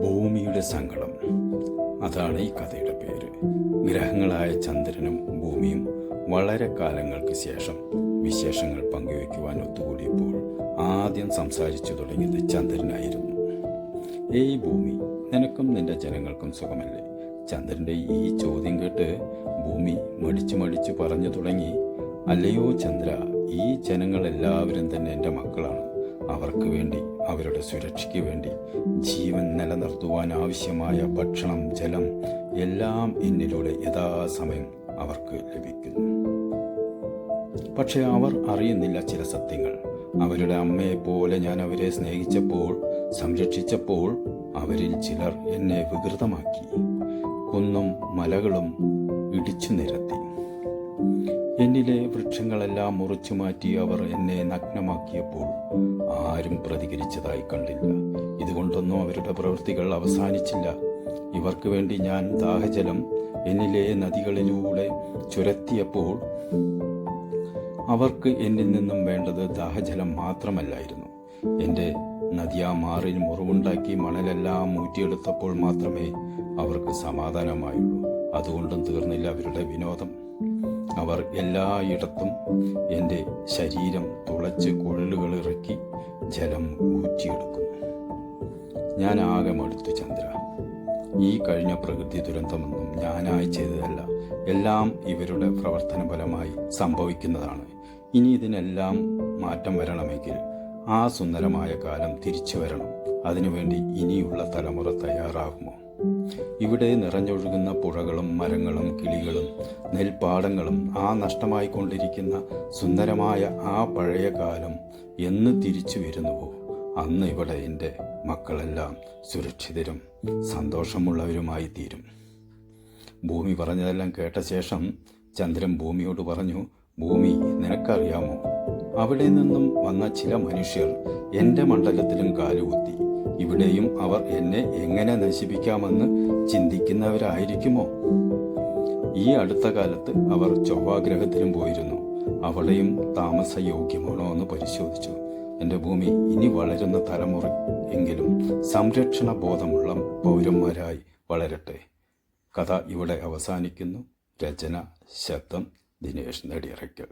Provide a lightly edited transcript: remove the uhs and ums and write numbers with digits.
ഭൂമിയുടെ സങ്കടം, അതാണ് ഈ കഥയുടെ പേര്. ഗ്രഹങ്ങളായ ചന്ദ്രനും ഭൂമിയും വളരെ കാലങ്ങൾക്ക് ശേഷം വിശേഷങ്ങൾ പങ്കുവയ്ക്കുവാൻ ഒത്തുകൂടിയപ്പോൾ ആദ്യം സംസാരിച്ചു തുടങ്ങിയത് ചന്ദ്രനായിരുന്നു. ഏയ് ഭൂമി, നിനക്കും നിന്റെ ജനങ്ങൾക്കും സുഖമല്ലേ? ചന്ദ്രന്റെ ഈ ചോദ്യം കേട്ട് ഭൂമി മടിച്ചു പറഞ്ഞു തുടങ്ങി, അല്ലയോ ചന്ദ്ര, ഈ ജനങ്ങളെല്ലാവരും തന്നെ എൻ്റെ മക്കളാണ്. അവർക്ക് വേണ്ടി, അവരുടെ സുരക്ഷയ്ക്ക് വേണ്ടി ജീവൻ നിലനിർത്തുവാൻ ആവശ്യമായ ഭക്ഷണം, ജലം എല്ലാം എന്നിലൂടെ യഥാസമയം അവർക്ക് ലഭിക്കുന്നു. പക്ഷെ അവർ അറിയുന്നില്ല ചില സത്യങ്ങൾ. അവരുടെ അമ്മയെപ്പോലെ ഞാൻ അവരെ സ്നേഹിച്ചപ്പോൾ, സംരക്ഷിച്ചപ്പോൾ അവരിൽ ചിലർ എന്നെ വികൃതമാക്കി. കുന്നും മലകളും ഇടിച്ചു നിരത്തി. എന്നിലെ വൃക്ഷങ്ങളെല്ലാം മുറിച്ചു മാറ്റി അവർ എന്നെ നഗ്നമാക്കിയപ്പോൾ ആരും പ്രതികരിച്ചതായി കണ്ടില്ല. ഇതുകൊണ്ടൊന്നും അവരുടെ പ്രവൃത്തികൾ അവസാനിച്ചില്ല. ഇവർക്ക് വേണ്ടി ഞാൻ ദാഹജലം എന്നിലെ നദികളിലൂടെ ചുരത്തിയപ്പോൾ അവർക്ക് എന്നിൽ നിന്നും വേണ്ടത് ദാഹജലം മാത്രമല്ലായിരുന്നു. എൻ്റെ നദിയാമാറിൽ മുറിവുണ്ടാക്കി മണലെല്ലാം ഊറ്റിയെടുത്തപ്പോൾ മാത്രമേ അവർക്ക് സമാധാനമായുള്ളൂ. അതുകൊണ്ടും തീർന്നില്ല അവരുടെ വിനോദം. അവർ എല്ലായിടത്തും എൻ്റെ ശരീരം തുളച്ച് കുഴലുകൾ ഇറക്കി ജലം ഊറ്റിയെടുക്കുന്നു. ഞാൻ ആകെ മടുത്തു ചന്ദ്ര. ഈ കഴിഞ്ഞ പ്രകൃതി ദുരന്തമൊന്നും ഞാനായി ചെയ്തതല്ല. എല്ലാം ഇവരുടെ പ്രവർത്തന ഫലമായി സംഭവിക്കുന്നതാണ്. ഇനി ഇതിനെല്ലാം മാറ്റം വരണമെങ്കിൽ ആ സുന്ദരമായ കാലം തിരിച്ചു വരണം. അതിനുവേണ്ടി ഇനിയുള്ള തലമുറ തയ്യാറാകുമോ? ഇവിടെ നിറഞ്ഞൊഴുകുന്ന പുഴകളും മരങ്ങളും കിളികളും നെൽപ്പാടങ്ങളും ആ നഷ്ടമായിക്കൊണ്ടിരിക്കുന്ന സുന്ദരമായ ആ പഴയ കാലം എന്ന് തിരിച്ചു വരുന്നുവോ? അന്ന് ഇവിടെ എൻ്റെ മക്കളെല്ലാം സുരക്ഷിതരും സന്തോഷമുള്ളവരുമായി തീരും. ഭൂമി പറഞ്ഞതെല്ലാം കേട്ട ശേഷം ചന്ദ്രൻ ഭൂമിയോട് പറഞ്ഞു, ഭൂമി, നിനക്കറിയാമോ, അവിടെ നിന്നും വന്ന ചില മനുഷ്യർ എൻ്റെ മണ്ഡലത്തിലും കാലുകുത്തി. ഇവിടെയും അവർ എന്നെ എങ്ങനെ നശിപ്പിക്കാമെന്ന് ചിന്തിക്കുന്നവരായിരിക്കുമോ? ഈ അടുത്ത കാലത്ത് അവർ ചൊവ്വാഗ്രഹത്തിലും പോയിരുന്നു. അവിടെയും താമസയോഗ്യമാണോ എന്ന് പരിശോധിച്ചു. എൻ്റെ ഭൂമി, ഇനി വളരുന്ന തലമുറ എങ്കിലും സംരക്ഷണ ബോധമുള്ള പൗരന്മാരായി വളരട്ടെ. കഥ ഇവിടെ അവസാനിക്കുന്നു. രചന, ശബ്ദം ദിനേശ് നെടിയറയ്ക്കൽ.